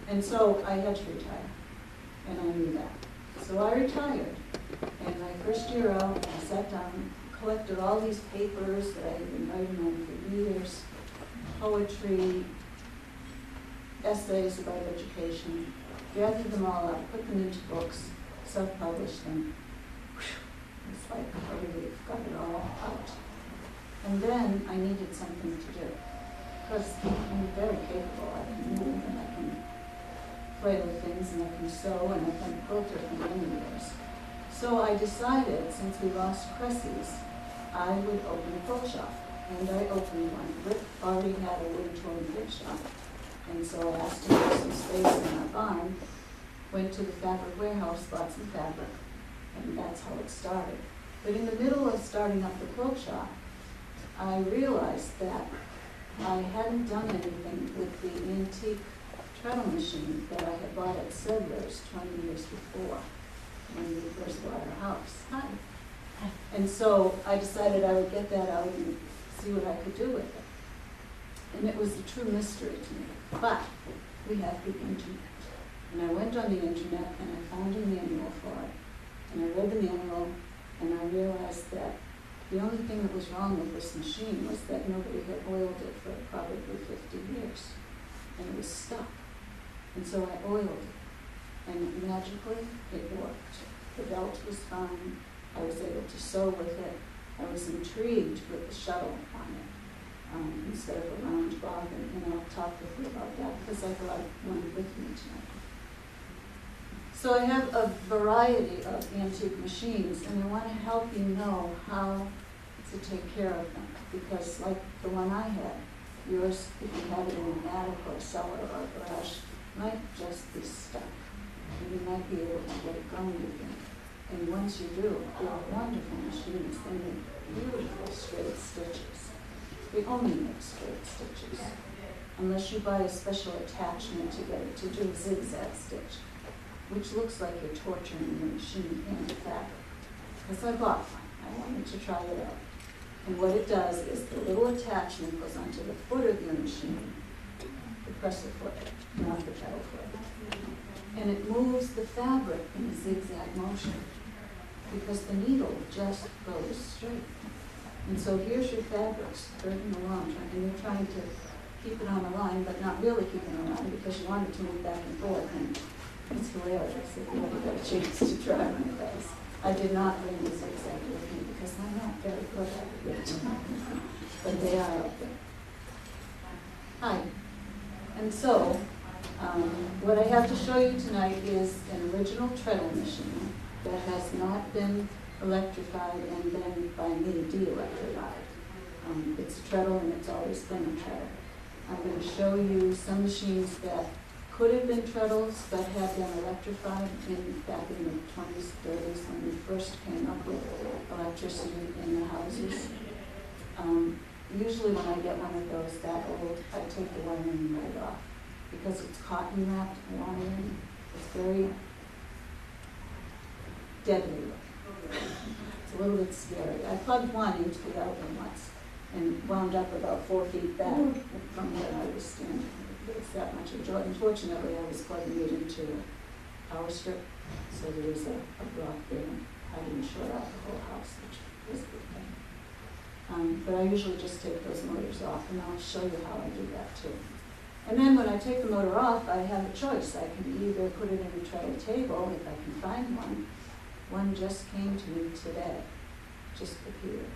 And so I had to retire, and I knew that. So I retired, and my first year out, I sat down, collected all these papers that I had been writing on for years, poetry, essays about education, gathered them all up, put them into books, self-published them. It's like a relief, got it all out. And then I needed something to do, because I'm very capable. I can move, and I can play with things, and I can sew, and I've been a quilter for many years. So I decided, since we lost Cressy's, I would open a quilt shop. And I opened one. Rick already had a wood torn quilt shop. And so I asked him for some space in our barn, went to the fabric warehouse, bought some fabric, and that's how it started. But in the middle of starting up the quilt shop, I realized that I hadn't done anything with the antique treadle machine that I had bought at Sedler's 20 years before, when we first bought our house. Hi. And so I decided I would get that out and see what I could do with it. And it was a true mystery to me. But we have the internet. And I went on the internet and I found a manual for it. And I read the manual and I realized that the only thing that was wrong with this machine was that nobody had oiled it for probably 50 years. And it was stuck. And so I oiled it. And magically, it worked. The belt was fine. I was able to sew with it. I was intrigued with the shuttle on it instead of a round bobbin. And I'll talk with you about that because I brought one with me tonight. So I have a variety of antique machines, and I want to help you know how to take care of them. Because like the one I had, yours, if you have it in an attic or a cellar or a garage, might just be stuck. And you might be able to get it going again. And once you do, they're wonderful machines. They make beautiful straight stitches. They only make straight stitches, unless you buy a special attachment to get it to do a zigzag stitch, which looks like you're torturing the machine and the fabric. Because I bought one. I wanted to try it out. And what it does is the little attachment goes onto the foot of your machine, the presser foot, not the pedal foot. And it moves the fabric in a zigzag motion because the needle just goes straight. And so here's your fabric skirting along, and you're trying to keep it on a line, but not really keeping it on a line because you want it to move back and forth. And it's hilarious if you ever get a chance to try one of those. I did not bring the zigzag with me because I'm not very good at it yet. But they are up there. Hi. And so, what I have to show you tonight is an original treadle machine that has not been electrified and then by me de-electrified. It's a treadle and it's always been a treadle. I'm going to show you some machines that could have been treadles but had been electrified back in the 20s, 30s when we first came up with electricity in the houses. Usually when I get one of those that old, I take the wiring right off because it's cotton wrapped wiring. It's very deadly. It's a little bit scary. I plugged one into the outlet once and wound up about 4 feet back from where I was standing. It's that much of joy. Unfortunately, I was plugging it into a power strip, so there was a block there. I didn't short out the whole house, which was a good thing. But I usually just take those motors off, and I'll show you how I do that too. And then when I take the motor off, I have a choice. I can either put it in a treadle table, if I can find one. One just came to me today, just appeared.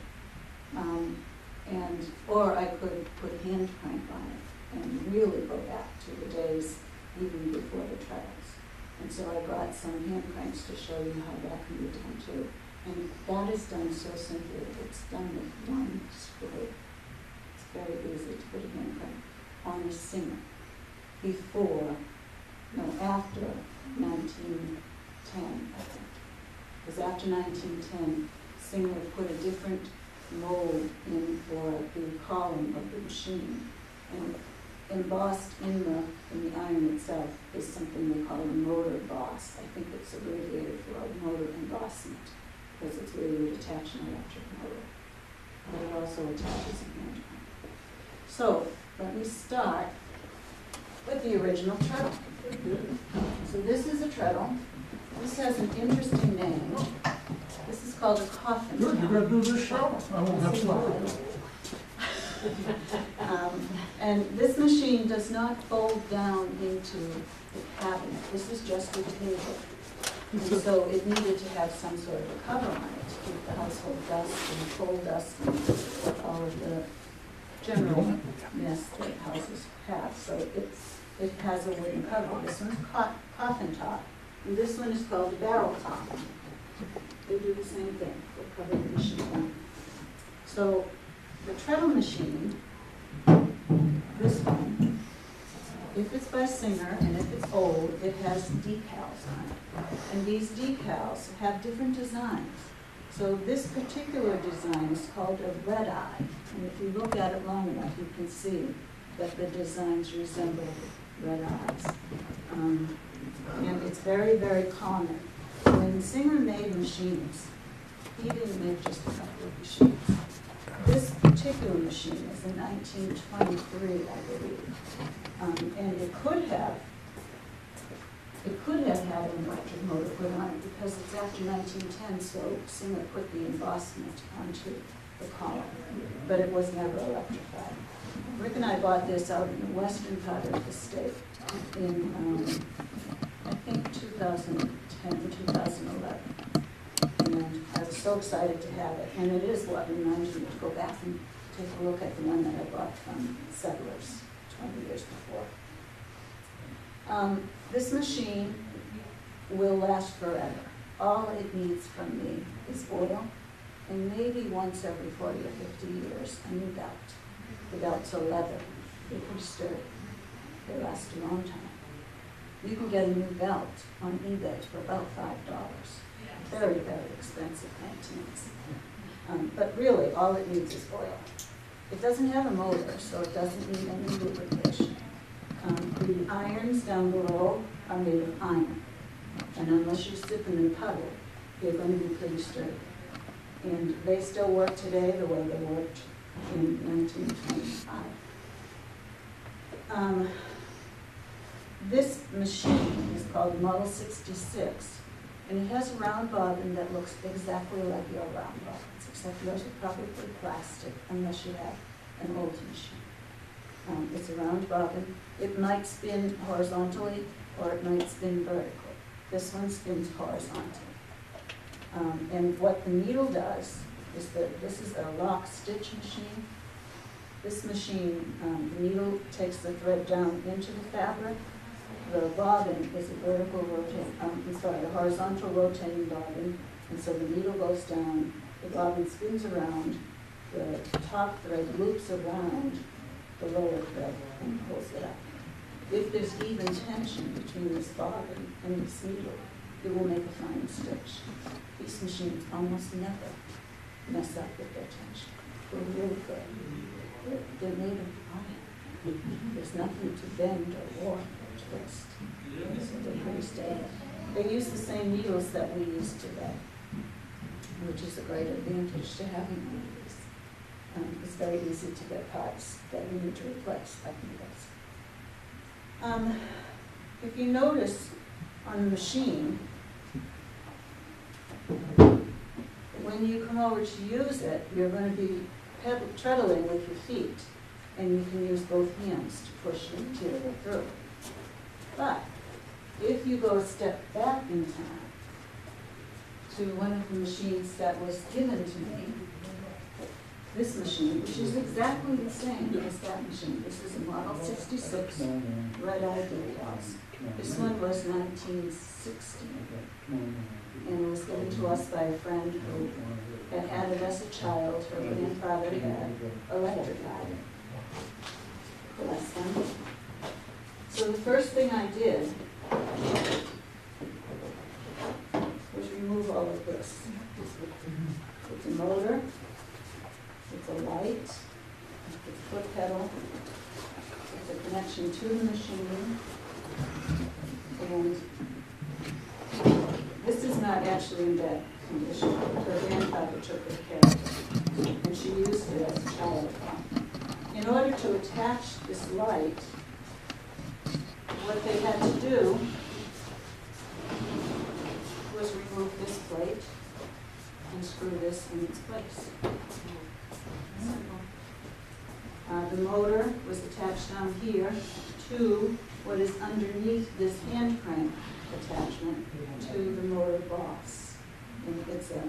Or I could put hand crank on it and really go back to the days even before the treadles. And so I brought some hand cranks to show you how that can be done too. And that is done so simply. It's done with one screw. It's very easy to put a hand crank on a Singer after 1910, I think. Because after 1910, Singer put a different mold in for the column of the machine. And embossed in the iron itself is something they call a motor boss. I think it's abbreviated for a motor embossment because it's where you would attach an electric motor. But it also attaches a hand crank. So let me start with the original treadle. So this is a treadle. This has an interesting name. This is called a coffin. Good, you're gonna do this show? I won't have to. And this machine does not fold down into the cabinet. This is just a table. And so it needed to have some sort of a cover on it to keep the household dust and coal dust and all of the general mess that houses have. So it has a wooden cover. This one's coffin top, and this one is called barrel top. They do the same thing. They cover the machine. So the treadle machine, this one, if it's by Singer and if it's old, it has decals on it. And these decals have different designs. So this particular design is called a red eye. And if you look at it long enough, you can see that the designs resemble red eyes. And it's very, very common. When Singer made machines, he didn't make just a couple of machines. This particular machine is in 1923, I believe. And it could have had an electric motor put on it because it's after 1910, so Singer put the embossment onto the column, but it was never electrified. Rick and I bought this out in the western part of the state in, I think, 2010, 2011. And I was so excited to have it. And it is what reminds me to go back and take a look at the one that I bought from Settlers 20 years before. This machine will last forever. All it needs from me is oil and maybe once every 40 or 50 years, a new belt. The belts are leather. They're pretty sturdy. They last a long time. You can get a new belt on eBay for about $5. Very, very expensive maintenance. But really, all it needs is oil. It doesn't have a motor, so it doesn't need any lubrication. The irons down below are made of iron. And unless you sit them in puddle, they're going to be pretty sturdy. And they still work today the way they worked in 1925. This machine is called Model 66, and it has a round bobbin that looks exactly like your round bobbins, except yours are probably plastic unless you have an old machine. It's a round bobbin. It might spin horizontally or it might spin vertically. This one spins horizontally. And what the needle does is that this is a lock stitch machine. This machine, the needle takes the thread down into the fabric. The bobbin is a horizontal rotating bobbin, and so the needle goes down, the bobbin spins around, the top thread loops around the lower thread and pulls it up. If there's even tension between this bobbin and this needle, it will make a fine stitch. These machines almost never mess up with their tension. They're really good. They're made of iron. There's nothing to bend or warp or twist. So they're pretty stable. They use the same needles that we use today, which is a great advantage to having one of these. It's very easy to get parts that we need to replace, like needles. If you notice on the machine, when you come over to use it, you're going to be treadling with your feet, and you can use both hands to push the material through. But if you go a step back in time to one of the machines that was given to me, this machine, which is exactly the same as that machine. This is a Model 66 red-eye decals. This one was 1960, and it was given to us by a friend who had had it as a child. Her grandfather had electrified it. Bless him. So the first thing I did was remove all of this. It's a motor. It's a light, it's a foot pedal, it's a connection to the machine, and this is not actually in bad condition. Her grandfather took good care of it, and she used it as a child. In order to attach this light, what they had to do was remove this plate and screw this in its place. The motor was attached down here to what is underneath this hand crank attachment to the motor box. And it's a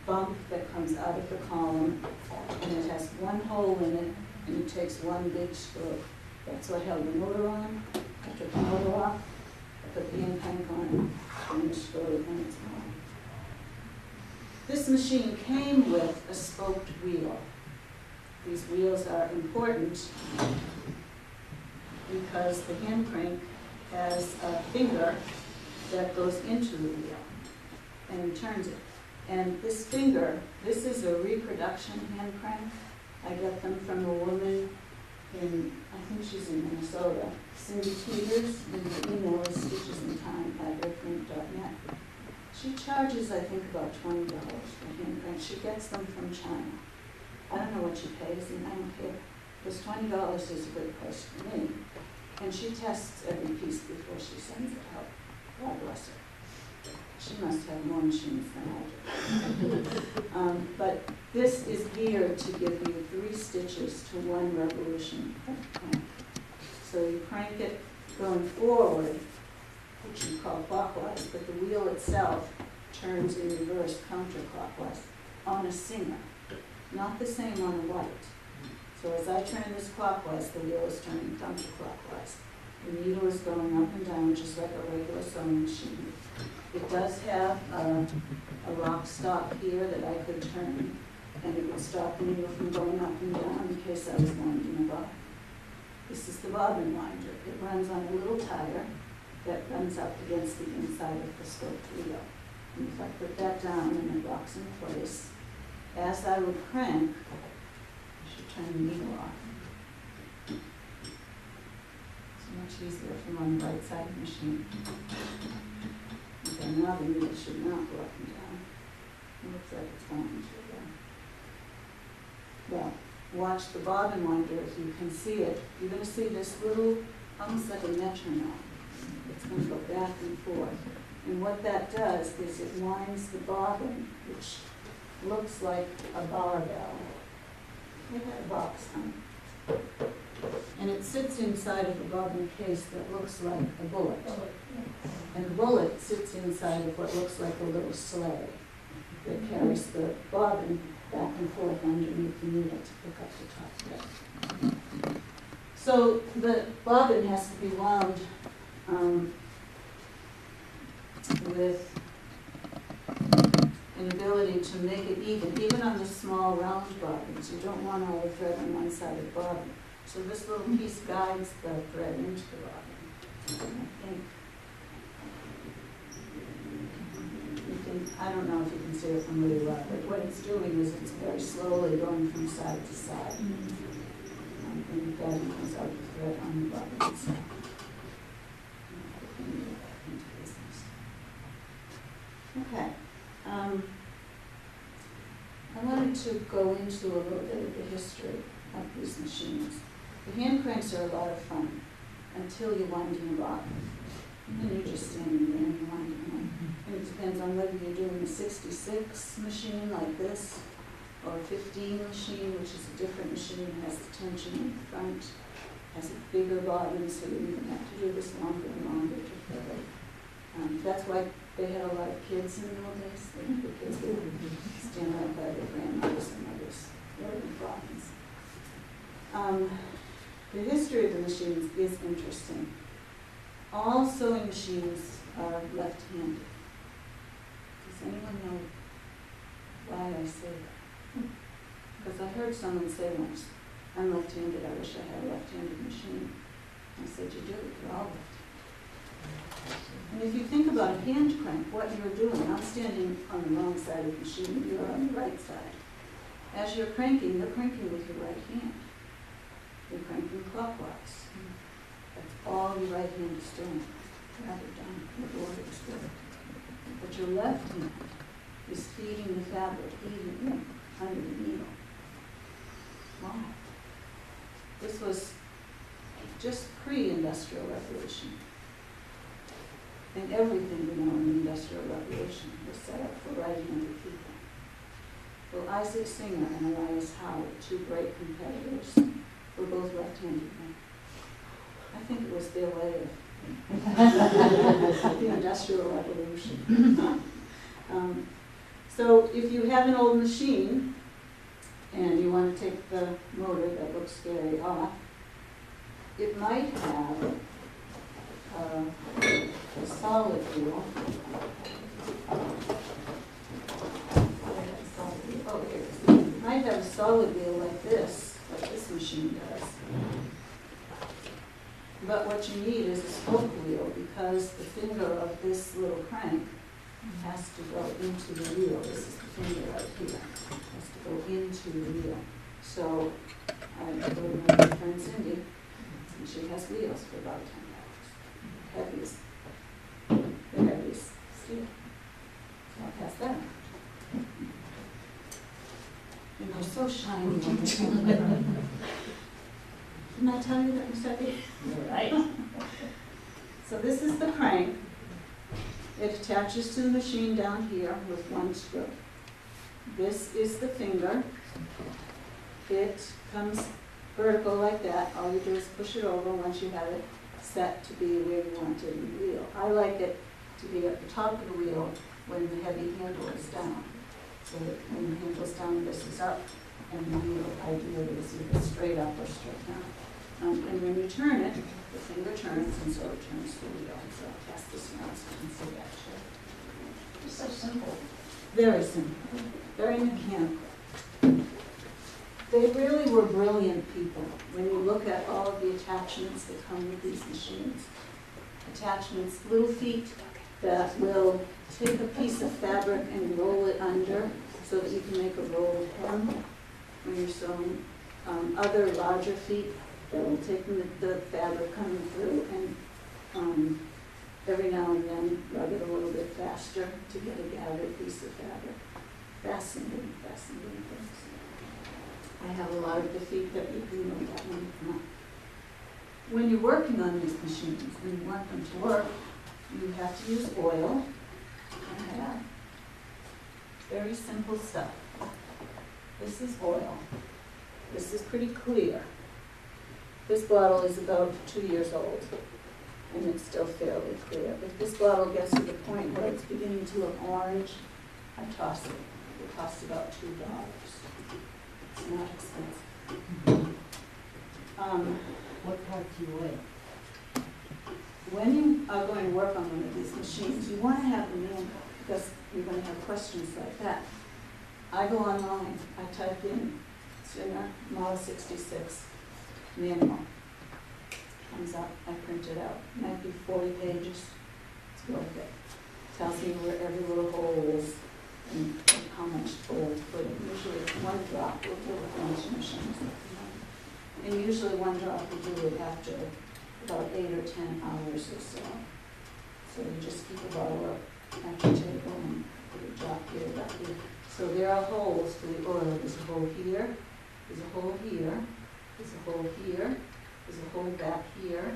bump that comes out of the column, and it has one hole in it, and it takes one big screw. That's what held the motor on. I took the motor off, I put the hand crank on, and the screw, and it's on. This machine came with a spoked wheel. These wheels are important because the hand crank has a finger that goes into the wheel and turns it. And this finger, this is a reproduction hand crank. I got them from a woman in, I think she's in Minnesota, Cindy Peters, and the email is stitchesintime@airprint.net. She charges, I think, about $20 for hand cranks. She gets them from China. I don't know what she pays, and I don't care, because $20 is a good price for me. And she tests every piece before she sends it out. God bless her. She must have more machines than I do. But this is geared to give you 3 stitches to 1 revolution of crank. So you crank it going forward, which you call clockwise, but the wheel itself turns in reverse counterclockwise on a singer. Not the same on a light. So as I turn this clockwise, the wheel is turning counterclockwise. The needle is going up and down just like a regular sewing machine. It does have a rock stop here that I could turn, and it would stop the needle from going up and down in case I was winding a bobbin. This is the bobbin winder. It runs on a little tire that runs up against the inside of the spoked wheel. And if I put that down and it locks in place, as I would crank, I should turn the needle off. It's much easier from on the right side of the machine. Okay, now the needle should not go up and down. It looks like it's going to go. Well, watch the bobbin winder if you can see it. You're going to see this little, almost like a metronome. It's going to go back and forth. And what that does is it winds the bobbin, which looks like a barbell. It had a box on it. And it sits inside of a bobbin case that looks like a bullet. And the bullet sits inside of what looks like a little sleigh that carries the bobbin back and forth underneath the needle to pick up the top thread. So the bobbin has to be wound with an ability to make it even on the small round bobbins. You don't want all the thread on one side of the bobbin. So this little piece guides the thread into the bobbin. I don't know if you can see it from where you are, but what it's doing is it's very slowly going from side to side. And the thread comes out the thread on the bobbin itself. Okay. I wanted to go into a little bit of the history of these machines. The hand cranks are a lot of fun until you're winding a bobbin. And then you're just standing there and you're winding one. And it depends on whether you're doing a 66 machine like this, or a 15 machine, which is a different machine, has the tension in the front, has a bigger bobbin, so you even have to do this longer and longer to fill it. That's why they had a lot of kids in the old days. The kids would stand out by their grandmothers and mothers wearing bobbins. The history of the machines is interesting. All sewing machines are left-handed. Does anyone know why I say that? Because I heard someone say once, I'm left-handed, I wish I had a left-handed machine. I said, you do, you're all left-handed. And if you think about a hand crank, what you're doing, I'm standing on the wrong side of the machine, you're on the right side. As you're cranking with your right hand. You're cranking clockwise. That's all your right hand is doing. Rather done, the order is good. But your left hand is feeding the fabric evenly under the needle. Why? This was just pre-industrial revolution. And everything we know in the Industrial Revolution was set up for writing other people. Well, Isaac Singer and Elias Howard, two great competitors, were both left-handed men. I think it was their way of the Industrial Revolution. So if you have an old machine and you want to take the motor that looks scary off, it might have a solid wheel. Oh, here it is. It might have a solid wheel like this machine does. But what you need is a spoke wheel, because the finger of this little crank has to go into the wheel. This is the finger right here. It has to go into the wheel. So I go to my friend Cindy, and she has wheels for about $10. Heaviest. The heaviest steel. So I'll pass that. And they're so shiny. Didn't I tell you that was heavy? Right. So this is the crank. It attaches to the machine down here with one screw. This is the finger. It comes vertical like that. All you do is push it over once you have it set to be where you want it in the wheel. I like it to be at the top of the wheel when the heavy handle is down. So that when the handle's down, this is up, and the wheel ideally is either straight up or straight down. And when you turn it, the finger turns, and so it turns the wheel. So I'll pass this around so you can see that shape. It's so simple. Very simple, very mechanical. They really were brilliant people when you look at all of the attachments that come with these machines. Attachments, little feet that will take a piece of fabric and roll it under so that you can make a rolled hem when you're sewing. Other larger feet that will take the fabric coming through and every now and then rub it a little bit faster to get a gathered piece of fabric. Fascinating, fascinating things. I have a lot of the feet that you can look at when you come up. When you're working on these machines and you want them to work, you have to use oil. I have very simple stuff. This is oil. This is pretty clear. This bottle is about 2 years old, and it's still fairly clear. If this bottle gets to the point where it's beginning to look orange, I toss it. It costs about $2. It's not expensive. What part do you weigh? When you are going to work on one of these machines, you want to have the manual, because you're going to have questions like that. I go online, I type in Singer Model 66 manual. Comes up, I print it out. Might be 40 pages. It's worth it. Tells me where every little hole is and how much oil to put in. Usually it's 1 drop will do it on these machines. And usually 1 drop will do it after about 8 or 10 hours or so. So you just keep a bottle up at the table and put a drop here, drop here. So there are holes for the oil. There's a hole here, there's a hole here, there's a hole here, there's a hole back here.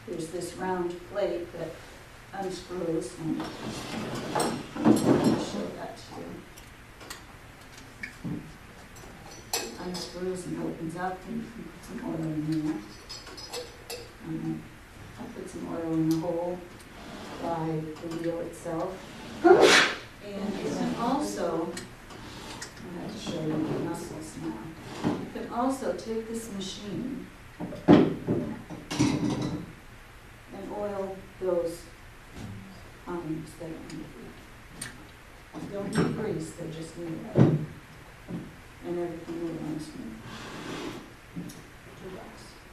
There's this round plate that unscrews, and I'll show that to you. Unscrews and opens up, and you can put some oil in there. I put some oil in the hole by the wheel itself. And you can also, I have to show you the muscles now. You can also take this machine and oil those irons that are in the wheel. Don't need grease, they just need oil. And everything will run smooth.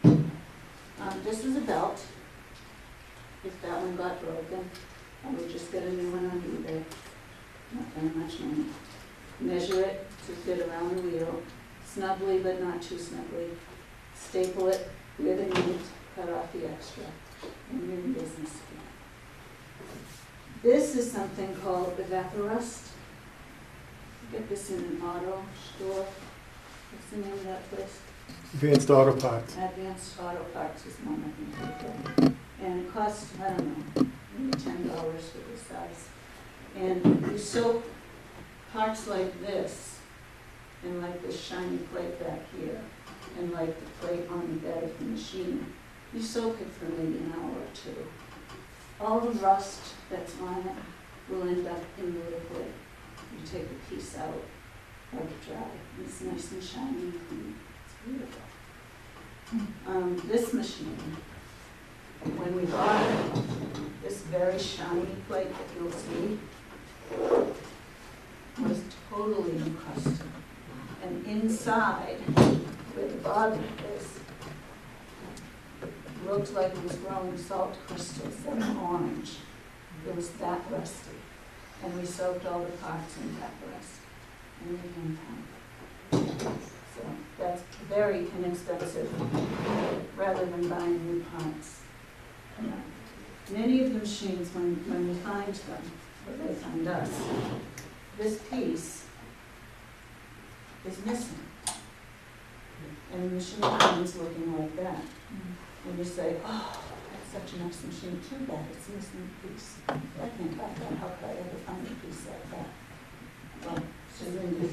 $2. This is a belt. If that one got broken, I would just get a new one on eBay. Not very much money. Measure it to fit around the wheel, snugly but not too snugly. Staple it where they need, cut off the extra, and you're in business again. This is something called evaporust. You get this in an auto store. What's the name of that place? Advanced Auto Parts. Advanced Auto Parts is one I think. And it costs, I don't know, maybe $10 for this size. And you soak parts like this, and like this shiny plate back here, and like the plate on the bed of the machine. You soak it for maybe an hour or two. All the rust that's on it will end up in the liquid. You take a piece out, let it dry. It's nice and shiny and clean. It's beautiful. This machine, when we bought it, this very shiny plate that you'll see was totally encrusted. And inside, where the bottom is, looked like it was growing salt crystals that were orange. It was that rusty. And we soaked all the parts in that rust. And we came home. So that's very inexpensive, rather than buying new parts. Many of the machines, when we find them, or they find us, this piece is missing. And the machine comes looking like that. And you say, oh, that's such a nice machine, too bad it's missing a piece. I think about that, how could I ever find a piece like that? Well, Cindy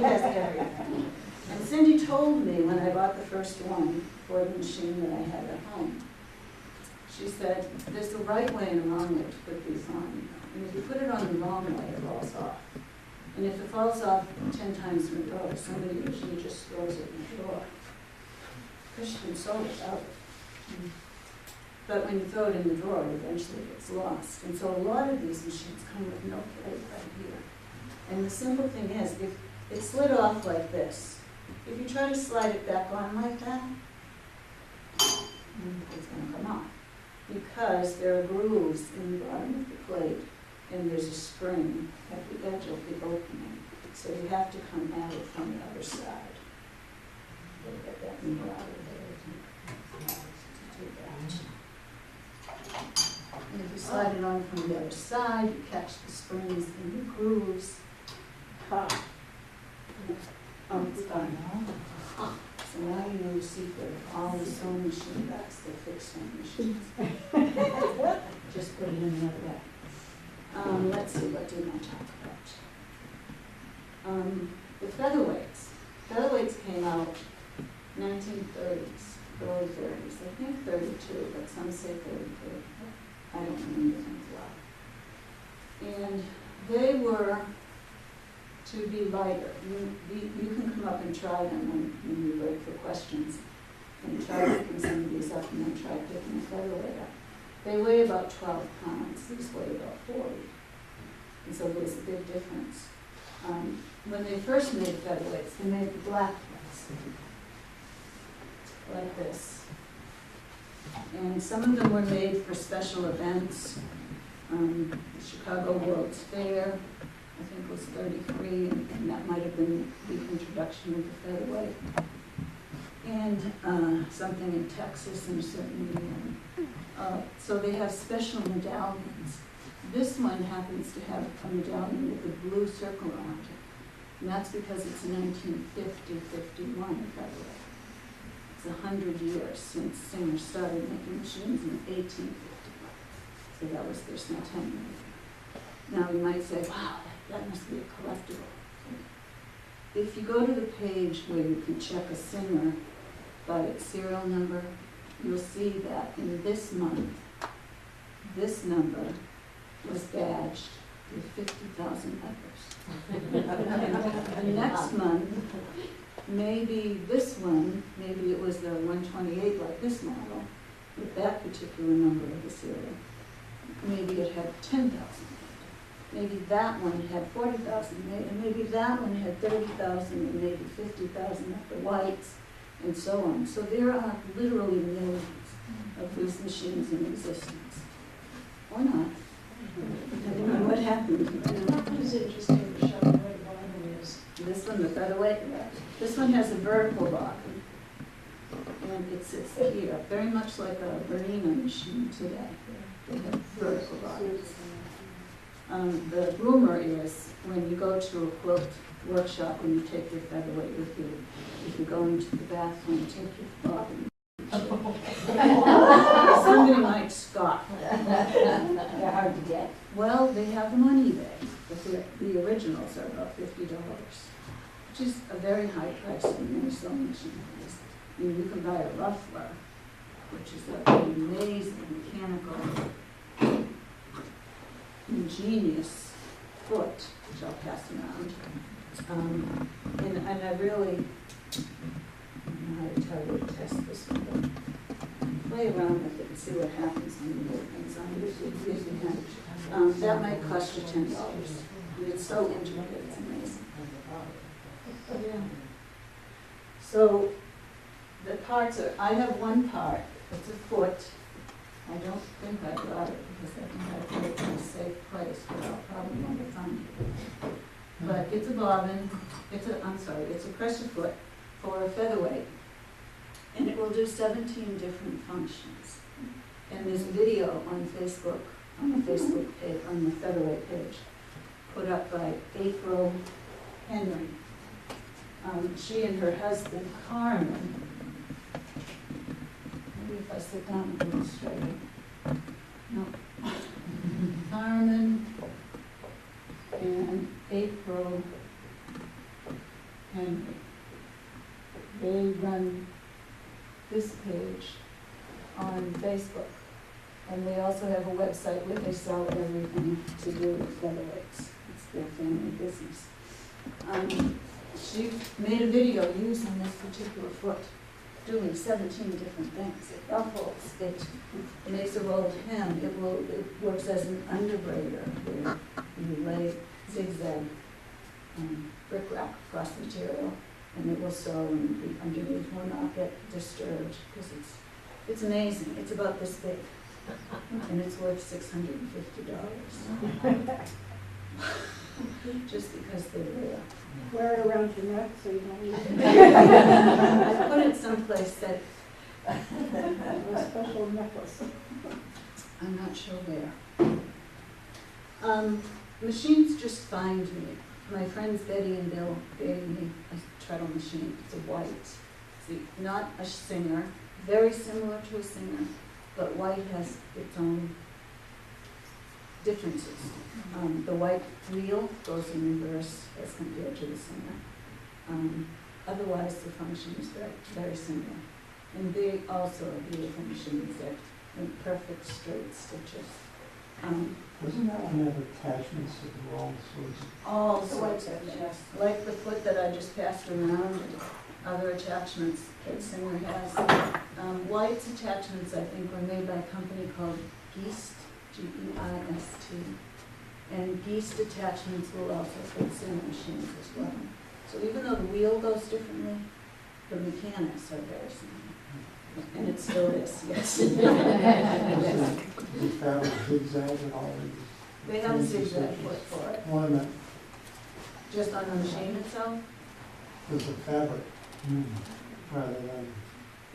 has everything. And Cindy told me when I bought the first one for the machine that I had at home, she said, there's a right way and a wrong way to put these on. And if you put it on the wrong way, it falls off. And if it falls off 10 times in a row, somebody usually just throws it in the drawer. Because you can sew without it. But when you throw it in the drawer, it eventually gets lost. And so a lot of these machines come with no plate right here. And the simple thing is, if it slid off like this, if you try to slide it back on like that, it's going to come off. Because there are grooves in the bottom of the plate, and there's a spring at the edge of the opening. So you have to come at it from the other side. We'll get that needle out of there to do that. And if you slide it on from the other side, you catch the springs in the grooves. Oh, it's gone. So now you know the secret of all the sewing machine backs that fix sewing machines. Just put it in the other bag. Let's see, what did I talk about? The featherweights. Featherweights came out 1930s, early 30s. I think 32, but some say 33. I don't remember them well. And they were to be lighter. You can come up and try them when you wait for questions. And try picking some of these up and then try picking a featherweight up. They weigh about 12 pounds. These weigh about 40. And so there's a big difference. When they first made featherweights, they made the black ones, like this. And some of them were made for special events. The Chicago World's Fair, I think, was 33, and that might have been the introduction of the featherweight. And something in Texas and certainly. So they have special medallions. This one happens to have a medallion with a blue circle around it. And that's because it's 1950-51 featherweight. It's 100 years since Singer started making machines in 1851. So that was their centennial. Now you might say, wow, that must be a collectible. If you go to the page where you can check a Singer by its serial number, you'll see that in this month, this number was badged with 50,000 letters. The next month, maybe this one, maybe it was the 128 like this model, with that particular number of the serial. Maybe it had 10,000. Maybe that one had 40,000, and maybe that one had 30,000, and maybe 50,000 of the whites, and so on. So there are literally millions of these machines in existence. Or not. Depending on what happened. It's interesting to show what the bottom is. This one, the featherweight, this one has a vertical bottom. And it sits here, very much like a Bernina machine today. They have vertical bottoms. The rumor is when you go to a quilt workshop and you take your featherweight with you, if you go into the bathroom, take your bottom. So somebody might scoff. They're hard to get. Well, they have them on eBay, but the originals are about $50, which is a very high price in many sewing machines. I mean, you can buy a ruffler, which is an amazing mechanical, ingenious foot, which I'll pass around. And I really, I don't know how to tell you to test this one, but play around with it and see what happens when you put things on it. That might cost you $10. I mean, it's so intricate, it's amazing. Yeah. So the parts are, I have one part, it's a foot. I don't think I got it because I think I put it in a safe place, but I'll probably want to find it. But it's a bobbin, it's a pressure foot for a featherweight. And it will do 17 different functions. And there's a video on Facebook, on the Facebook page, on the featherweight page, put up by April Henry. She and her husband, Carmen, maybe if I sit down a little straighter. No. Carmen and April Henry. They run this page on Facebook. And they also have a website where they sell everything to do with featherweights. It's their family business. She made a video using this particular foot, doing 17 different things. It ruffles, it makes a rolled hem, it works as an underbraider where you lay zigzag bric-a-brac across the material, and it will sew, and the underneath will not get disturbed, because it's amazing. It's about this big, and it's worth $650. Just because they're rare. Wear it around your neck so you don't need I put it someplace that a special necklace. I'm not sure where. Machines just find me. My friends Betty and Bill gave me a treadle machine. It's a white. See, not a Singer, very similar to a Singer, but white has its own differences. The white wheel goes in reverse as compared to the Singer. Otherwise, the function is very, very similar. And they also are beautiful machines that make perfect straight stitches. Doesn't that one have attachments that go all sorts of? All sorts of things, like the foot that I just passed around, and other attachments that Singer has. White's attachments, I think, were made by a company called Geist, Geist. And Geist attachments will also fit Singer machines as well. So even though the wheel goes differently, the mechanics are very similar. And it still is, yes. The fabric zigzag and all these. They have a zigzag foot for it. One of them, Just on the machine itself? does the fabric rather than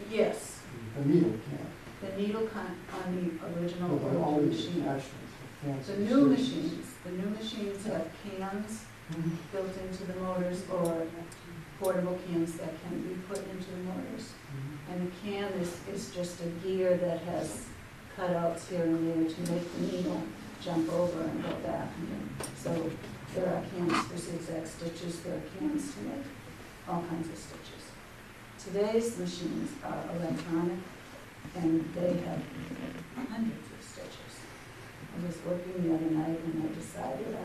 Yes. the needle can't. The needle on the original But all these machine. attachments, the fancy The new stitches. machines have cans Mhm. built into the motors, or portable cans that can be put into the motors. Mhm. And the can is just a gear that has cutouts here and there to make the needle jump over and go back. So there are cans for zigzag stitches, there are cans to make all kinds of stitches. Today's machines are electronic, and they have hundreds of stitches. I was working the other night and I decided I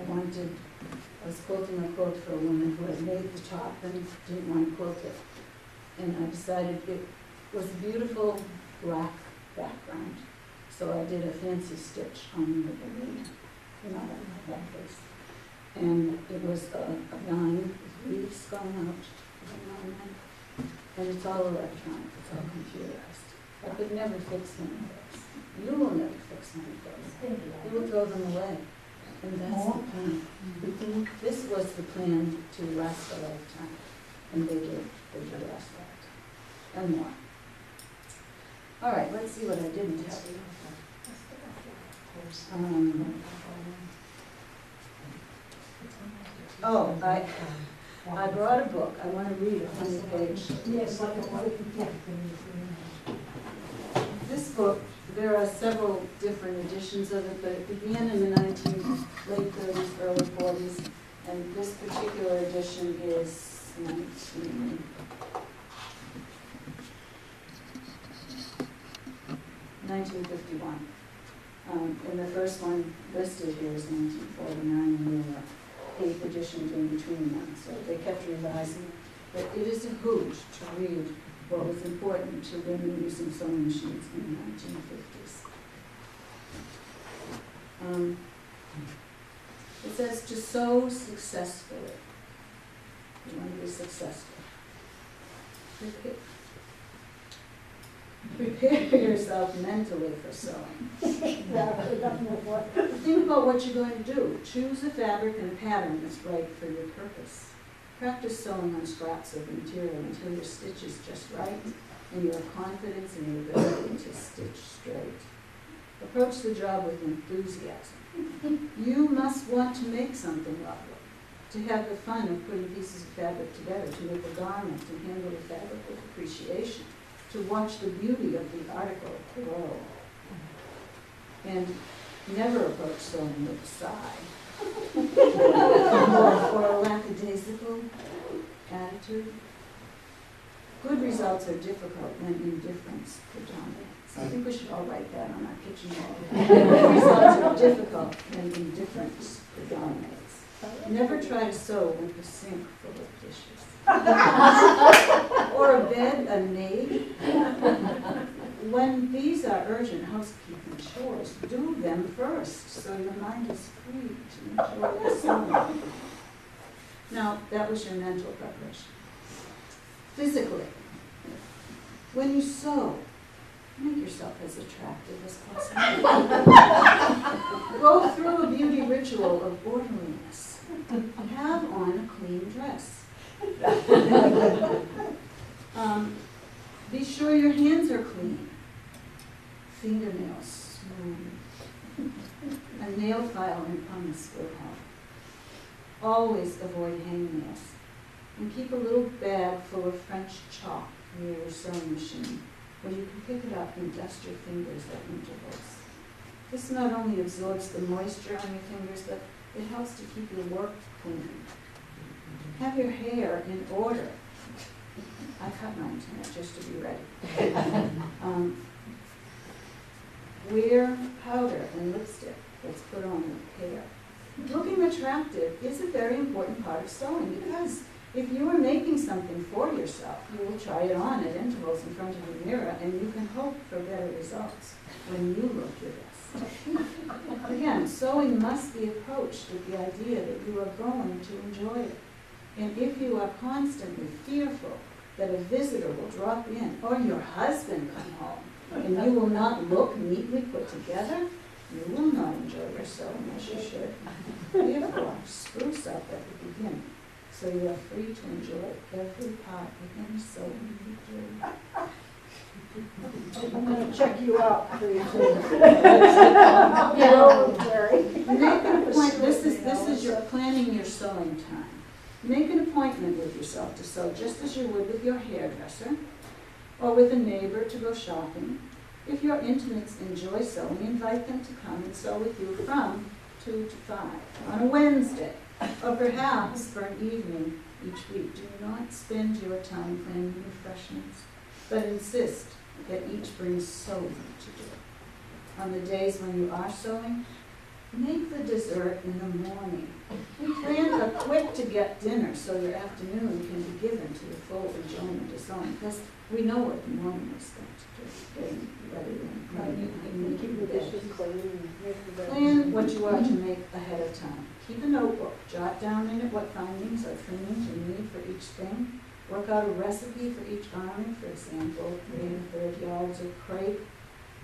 was quilting a quilt for a woman who had made the top and didn't want to quilt it. And I decided it was a beautiful black background. So I did a fancy stitch on the balloon, not on that face. And it was a line with leaves going out. And it's all electronic, it's all computerized. I could never fix one of those. You will never fix one of those. You will throw them away. And that's the plan. This was the plan to last a lifetime. And they did last a lifetime. And more. All right, let's see what I didn't tell you. I brought a book. I want to read a funny page. Yes, This book there are several different editions of it, but it began in the late 30s, early 40s, and this particular edition is 1951. And the first one listed here is 1949, and there were 8 editions in between them, so they kept revising. But it is a hoot to read what was important to women using sewing machines in the 1950s. It says to sew successfully. You want to be successful. Prepare yourself mentally for sewing. Think about what you're going to do. Choose a fabric and a pattern that's right for your purpose. Practice sewing on scraps of material until your stitch is just right and you have confidence in your ability to stitch straight. Approach the job with enthusiasm. You must want to make something lovely, to have the fun of putting pieces of fabric together, to make a garment and handle the fabric with appreciation, to watch the beauty of the article grow. And never approach sewing with a sigh or a lackadaisical attitude. Good results are difficult when indifference predominates. I think we should all write that on our kitchen wall. Good results are difficult when indifference predominates. Never try to sew with a sink full of dishes. Or a bed, a maid. When these are urgent housekeeping chores, do them first so your mind is free to enjoy the sewing. Now, that was your mental preparation. Physically, when you sew, make yourself as attractive as possible. Go through a beauty ritual of orderliness. Have on a clean dress. Be sure your hands are clean. Fingernails smooth. A nail file and pumice will help. Always avoid hangnails. And keep a little bag full of French chalk near your sewing machine, where you can pick it up and dust your fingers at intervals. This not only absorbs the moisture on your fingers, but it helps to keep your work clean. Have your hair in order. I cut mine tonight just to be ready. Wear powder and lipstick that's put on with hair. Looking attractive is a very important part of sewing, because if you are making something for yourself, you will try it on at intervals in front of the mirror, and you can hope for better results when you look your best. Again, sewing must be approached with the idea that you are going to enjoy it. And if you are constantly fearful that a visitor will drop in or your husband come home and you will not look neatly put together, you will not enjoy your sewing as you should. Therefore, spruce up at the beginning so you are free to enjoy every part of any sewing you do. I'm going to check you out pretty soon. Make an appointment. This is your planning your sewing time. Make an appointment with yourself to sew just as you would with your hairdresser or with a neighbor to go shopping. If your intimates enjoy sewing, invite them to come and sew with you from 2 to 5 on a Wednesday, or perhaps for an evening each week. Do not spend your time planning refreshments, but insist that each brings sewing to do. On the days when you are sewing, make the dessert in the morning. Plan a quick-to-get dinner so your afternoon can be given to the full enjoyment of sewing, because we know what the morning is going to do, getting ready and Keep the dishes clean and make the bed. plan what you are to make ahead of time. Keep a notebook. Jot down in it what findings or trimmings you need for each thing. Work out a recipe for each garment, for example, 3 1/3 yards of crepe,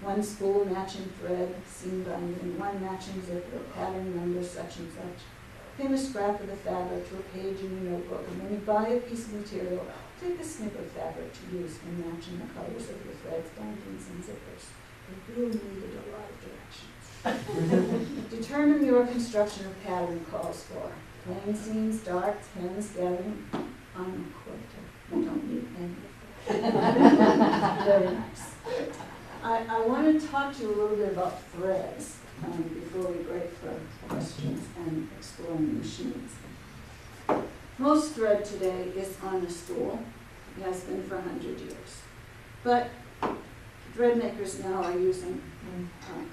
1 spool matching thread, seam binding, 1 matching zipper, pattern number, such and such. Pin a scrap of the fabric to a page in your notebook, and when you buy a piece of material, take a snip of fabric to use in matching the colors of your threads, bindings, and zippers. It will need a lot of directions. Determine your construction of pattern calls for. Plain seams, darts, hems, gathering, on a quarter. You don't need any of that. Very nice. I want to talk to you a little bit about threads before we break for questions and exploring machines. Most thread today is on a spool. It has been for 100 years. But thread makers now are using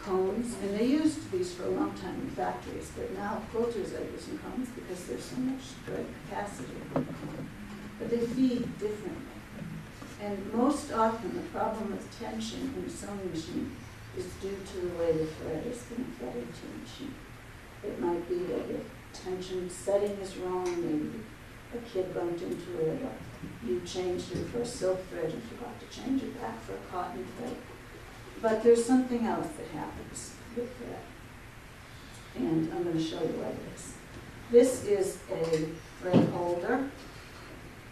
cones, and they used these for a long time in factories, but now quilters are using cones because there's so much thread capacity. But they feed differently. And most often the problem with tension in a sewing machine is due to the way the thread is being fed into the machine. It might be that your tension setting is wrong, maybe a kid bumped into it, or you changed it for a silk thread and forgot to change it back for a cotton thread. But there's something else that happens with thread. And I'm going to show you what it is. This is a thread holder.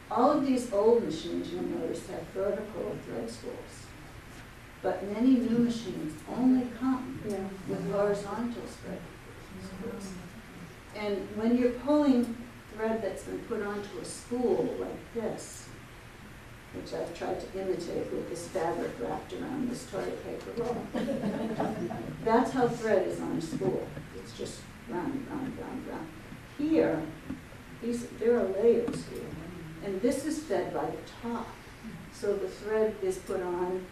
All of these old machines, you'll notice, have vertical thread spools. But many new machines only come with horizontal thread spools. And when you're pulling thread that's been put onto a spool like this, which I've tried to imitate with this fabric wrapped around this toilet paper roll, that's how thread is on a spool. It's just round, round, round, round. Here, there are layers here. And this is fed by the top. So the thread is put on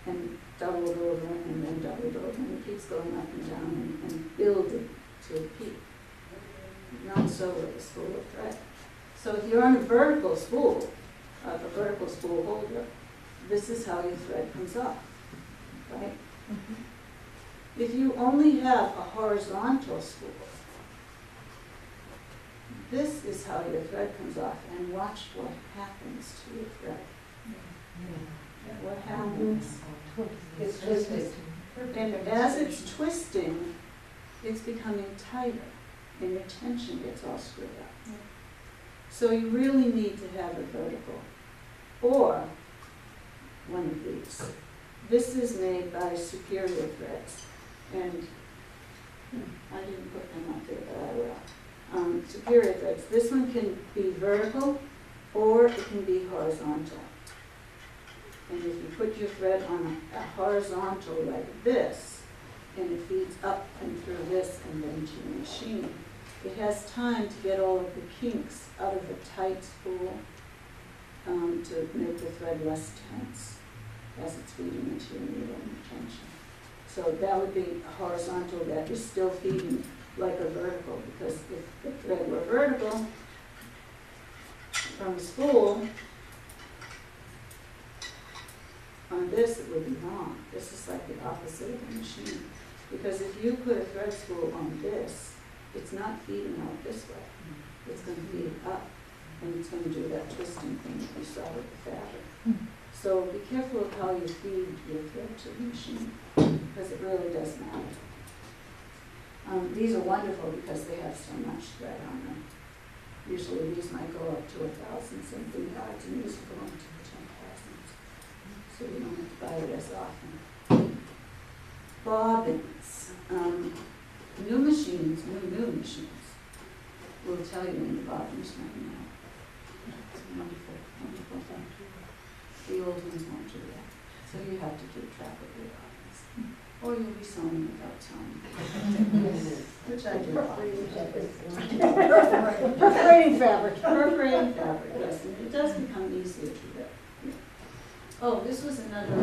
and doubled over and then doubled over, and it keeps going up and down and building to a peak. Not so with a spool of thread. So if you're on a vertical spool holder, this is how your thread comes off, right? If you only have a horizontal spool, this is how your thread comes off, and watch what happens to your thread. What happens? It's twisting. And as it's twisting, it's becoming tighter, and your tension gets all screwed up. So you really need to have a vertical, or one of these. This is made by Superior Threads, and I didn't put them up there, but I will. Superior Threads. This one can be vertical, or it can be horizontal. And if you put your thread on a horizontal like this, and it feeds up and through this and then to the machine, it has time to get all of the kinks out of the tight spool to make the thread less tense as it's feeding into your needle and tension. So that would be a horizontal that is still feeding like a vertical, because if the thread were vertical from the spool, on this it would be wrong. This is like the opposite of the machine. Because if you put a thread spool on this, it's not feeding out this way. It's going to feed up, and it's going to do that twisting thing that you saw with the fabric. So be careful of how you feed your thread to the machine, because it really does matter. These are wonderful because they have so much thread on them. Usually these might go up to 1,000 something yards, and these will go into 10,000. So you don't have to buy it as often. Bobbins. New machines will tell you when the bobbins run out. It's a wonderful, wonderful thing. The old ones won't do that. So you have to keep track of your bobbins. Or you'll be sewing without sewing. Which I do. Perforating fabric. Perforating fabric, yes, and it does become easier to do. Yeah. Oh, this was another